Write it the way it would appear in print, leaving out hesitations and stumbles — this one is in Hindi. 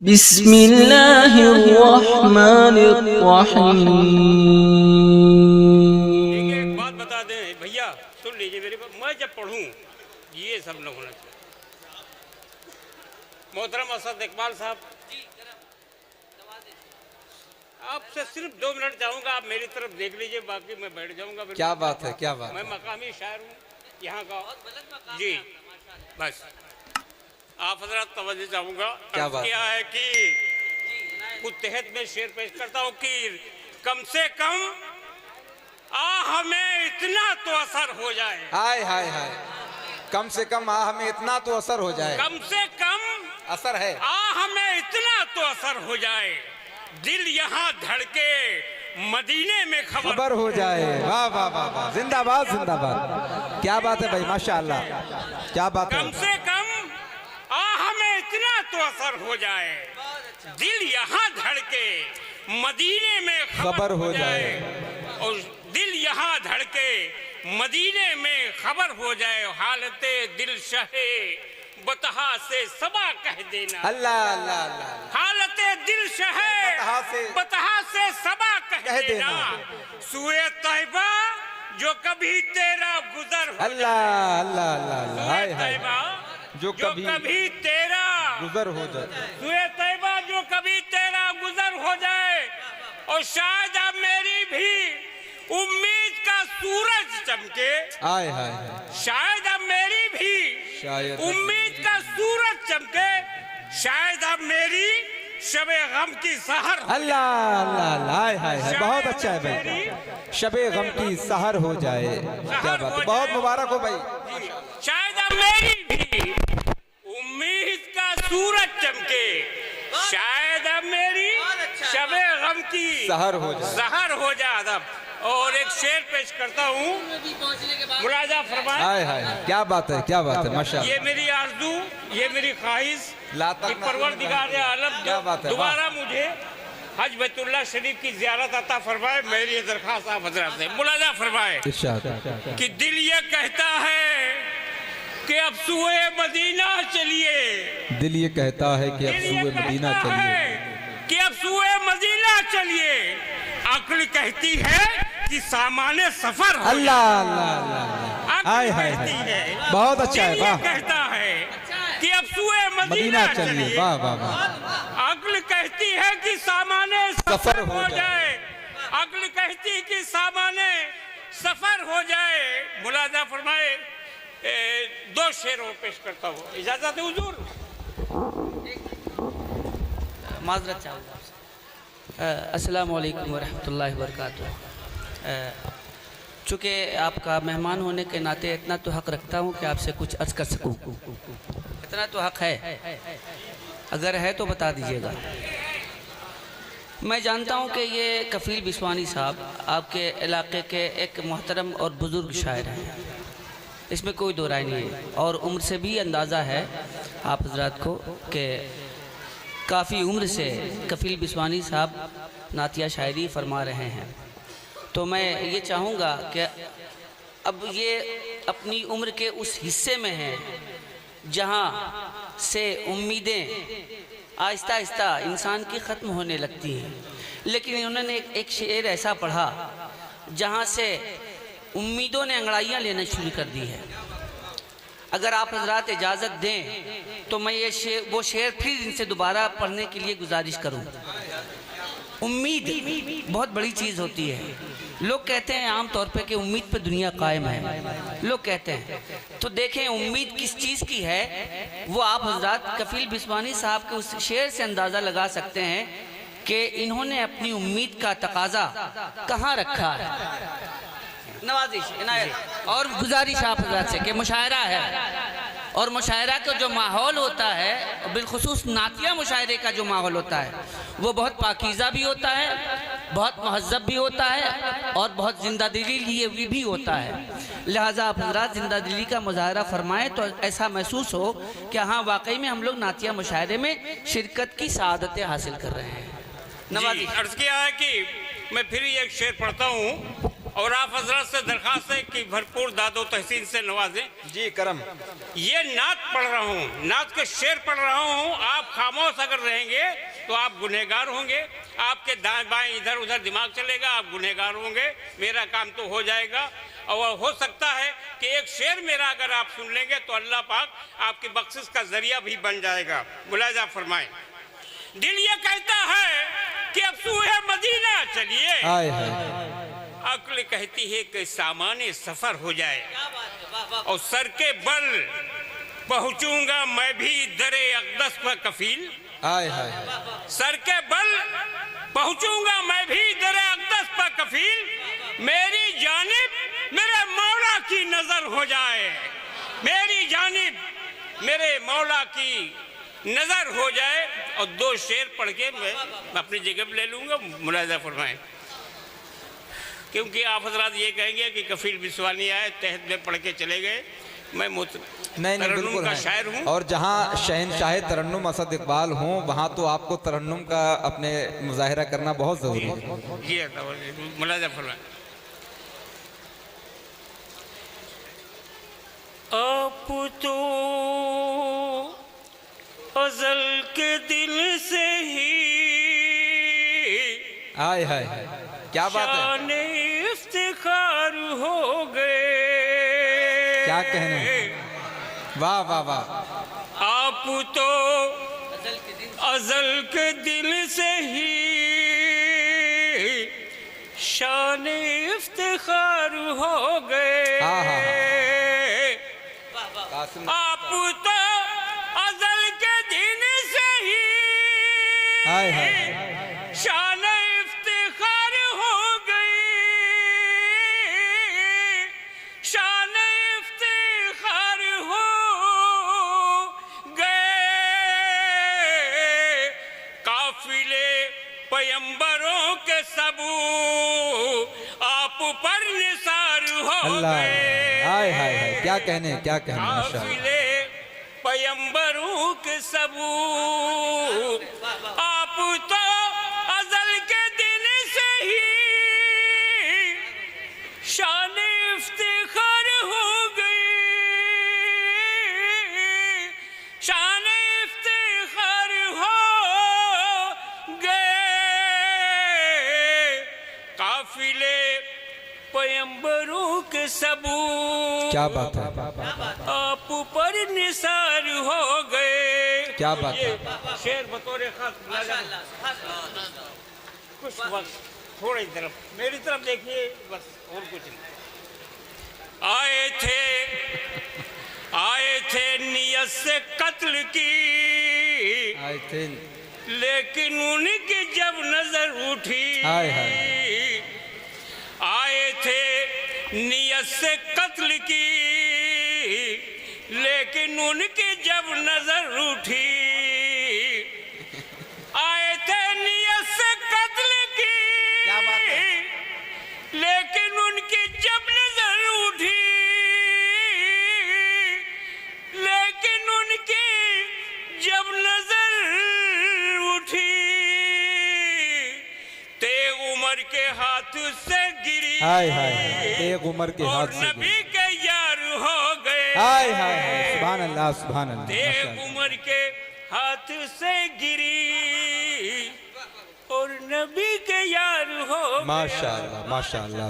बिस्मिल्लाहिर्रहमानिर्रहीम। एक बात बता दें भैया, सुन लीजिए मेरी बात। मैं जब पढ़ूं ये सब न होना चाहिए। मोहतरम असद इकबाल साहब, आपसे सिर्फ 2 मिनट चाहूंगा, आप मेरी तरफ देख लीजिए, बाकी मैं बैठ जाऊंगा। क्या बात है, क्या बात मैं है। मकामी शायर हूँ यहाँ का जी। बस आप हजरत तवज्जो चाहूंगा। क्या बात क्या है कि कुछ तहत में शेर पेश करता हूँ कि कम से कम हमें इतना तो असर हो जाए। हाय हाय हाय, कम से कम हमें इतना तो असर हो जाए। कम से कम असर है। हमें इतना तो असर हो जाए, दिल यहाँ धड़के मदीने में खबर हो जाए। वाह वाह वाह वाह, जिंदाबाद जिंदाबाद। क्या बात है भाई, माशाअल्लाह, क्या बात है। कम से कम हमें इतना तो असर हो जाए, दिल यहाँ धड़के मदीने में खबर हो जाए। और दिल यहाँ धड़के मदीने में खबर हो जाए, हालते दिल शहे बतहा से सबा कह देना। अल्लाह अल्लाह अल्लाह। हालते दिल शहे बतहा से सबा कह देना। सूए तैबा जो कभी तेरा गुजर हो, अल्लाह अल्लाह अल्लाह। हाय हाय, जो कभी तेरा गुजर हो जाए। सूए तैबा जो कभी तेरा गुजर हो जाए, और शायद अब मेरी भी उम्मीद का सूरज चमके। हाय हाय, शायद अब मेरी भी शायद उम्मीद का सूरज चमके, शायद अब मेरी शबे गम की सहर हो। अल्लाह अल्लाह अल्लाह। हाय हाय हाय, बहुत अच्छा है भाई। शबे गम की सहर हो जाए, क्या बात है, बहुत मुबारक हो भाई। शायद अब मेरी भी उम्मीद का सूरज चमके, शायद अब मेरी शबे गम की सहर हो जाए, सहर हो जाए। अदब। और एक शेर पेश करता हूँ, मुलाजा फरमाए। हाय हाय, क्या बात है, क्या बात है, माशाअल्लाह। ये मेरी आरज़ू, ये मेरी ख्वाहिश कि परवरदिगार आलम क्या बात है, दोबारा मुझे हज बैतुल्लाह शरीफ की ज़ियारत अता फरमाए। मेरी ये दरख्वास्त आप हज़रात से मुलाजा फरमाए कि दिल ये कहता है कि अब सुए मदीना चलिए। दिल ये कहता है कि अब सुए मदीना चलिए, कि अब सुए मदीना चलिए। अक्ल कहती है कि सामाने सफर हो। अल्लाह अल्लाह अल्लाह। हाय हाय हाय, बहुत अच्छा है, वाह। कहता है कि अब सुए मदीना चलिए। वाह वाह वाह। अक्ल कहती है कि सामाने सफर हो जाए। अक्ल कहती कि सामाने सफर हो जाए। मुलाजा फरमाए। 2 शेर और पेश करता हूँ, इजाजत है हुजूर। माजरत चाहूँगा। अस्सलामु अलैकुम वरहमतुल्लाहि वबरकातुहू। चूँकि आपका मेहमान होने के नाते इतना तो हक़ रखता हूँ कि आपसे कुछ अर्ज़ कर सकूँ। इतना तो हक़ है, अगर है तो बता दीजिएगा। मैं जानता हूँ कि ये कफ़ील बिस्वानी साहब आपके इलाके के एक मोहतरम और बुज़ुर्ग शायर हैं, इसमें कोई दो राय नहीं है। और उम्र से भी अंदाज़ा है आप हज़रात को कि काफ़ी उम्र से कफ़ील बिस्वानी साहब नातिया शायरी फरमा रहे हैं। तो मैं ये चाहूँगा कि अब ये अपनी उम्र के उस हिस्से में हैं जहाँ से उम्मीदें आहिस्ता आहिस्ता इंसान की ख़त्म होने लगती हैं, लेकिन उन्होंने एक शेर ऐसा पढ़ा जहाँ से उम्मीदों ने अंगड़ाइयाँ लेना शुरू कर दी है। अगर आप हज़रात इजाज़त दें तो मैं ये वो शेर फिर इनसे दोबारा पढ़ने के लिए गुजारिश करूं। उम्मीद बहुत बड़ी चीज़ होती है। लोग कहते हैं आम तौर पे कि उम्मीद पे दुनिया कायम है, लोग कहते हैं। तो देखें उम्मीद किस चीज़ की है, वो आप हज़रात कफ़ील बिस्वानी साहब के उस शेर से अंदाज़ा लगा सकते हैं कि इन्होंने अपनी उम्मीद का तकाज़ा कहाँ रखा है। नवाजिश इनायत और गुजारिश आप हज़रात से कि मुशायरा है, और मुशायरा का जो माहौल होता है, बिलखुसूस नातिया मुशायरे का जो माहौल होता है, वो बहुत पाकीज़ा भी होता है, बहुत महज़्ज़ब भी होता है, और बहुत ज़िंदा दिली लिए भी होता है। लिहाजा आप हज़रात ज़िंदा दिली का मुज़ाहरा फरमाएँ तो ऐसा महसूस हो कि हाँ वाकई में हम लोग नातिया मुशायरे में शिरकत की सआदतें हासिल कर रहे हैं। नवाजिश अर्ज़ किया है कि मैं फिर एक शेर पढ़ता हूँ और आप हजरत से दरखास्त है कि भरपूर दादो तहसीन से नवाजें। जी करम। ये नात पढ़ रहा हूँ, नात के शेर पढ़ रहा हूँ। आप खामोश अगर रहेंगे तो आप गुनहगार होंगे, आपके दाएं बाएं इधर उधर दिमाग चलेगा, आप गुनहगार होंगे। मेरा काम तो हो जाएगा, और हो सकता है कि एक शेर मेरा अगर आप सुन लेंगे तो अल्लाह पाक आपकी बख्शिश का जरिया भी बन जाएगा। मुलाजा फरमाएं। दिल ये कहता है कि अब सूहे मदीना चलिए, अक्ल कहती है कि सामान्य सफर हो जाए, और सर के बल पहुंचूंगा मैं भी दरे अक़दस पर कफील। सर के बल पहुंचूंगा मैं भी दरे अक़दस पर कफील। मेरी जानिब मेरे मौला की नजर हो जाए, मेरी जानिब मेरे मौला की नजर हो जाए। और दो शेर पढ़ के मैं अपनी जगह पे ले लूंगा। मुलाजा फरमाएं, क्योंकि आप हजरात ये कहेंगे कि कफील बिस्वानी आए तहत में पढ़ के चले गए। मैं नहीं बिल्कुल का शायर हूँ, और जहाँ शहनशाह तरन्नुम असद इकबाल हूँ वहाँ तो आपको तरन्नुम का अपने मुजाहिरा करना बहुत जरूरी है। जी मुलाजा फरमाएं। आप तो अज़ल के दिल से ही हाय हाय क्या बात है, शान इफ्तिखार हो गए। क्या कहने, वाह वाह वाह। आप तो अज़ल के दिल से ही शान इफ्तिखार हो गए। आप तो अज़ल के दिन से ही शान इफ्तिखार हो गई, शान इफ्तिखार हो गए। काफिले पैगंबरों के सबू आप पर निसार हो गए। हाय हाय हाय क्या कहने, क्या कहने। काफिले पैगंबरों के सबूत आप तो अज़ल के दिन से ही शान इफ्तिखार हो गई, शान इफ्तिखार हो गए। काफिले पैगंबरों के सबूत क्या बात है, आप पर निसार हो गए। क्या बात है। शेर बतौर खास कुछ वक्त थोड़ी तरफ मेरी तरफ देखिए बस, और कुछ नहीं। आए थे नियत से कत्ल की, आए थे लेकिन उनकी जब नजर उठी। आए थे नियत से कत्ल की, लेकिन उनकी जब नजर उठी। आए थे नियत से कत्ल की, क्या बात है, लेकिन उनकी जब नजर उठी, लेकिन उनकी जब नजर उठी, तेग उमर के हाथ से गिरी। तेग उमर के हाथ से नबी के यार हो गए। हाय हाय सुभान अल्लाह सुभान अल्लाह। तेग उमर के हाथ से गिरी और नबी के यार हो। माशाअल्लाह माशाअल्लाह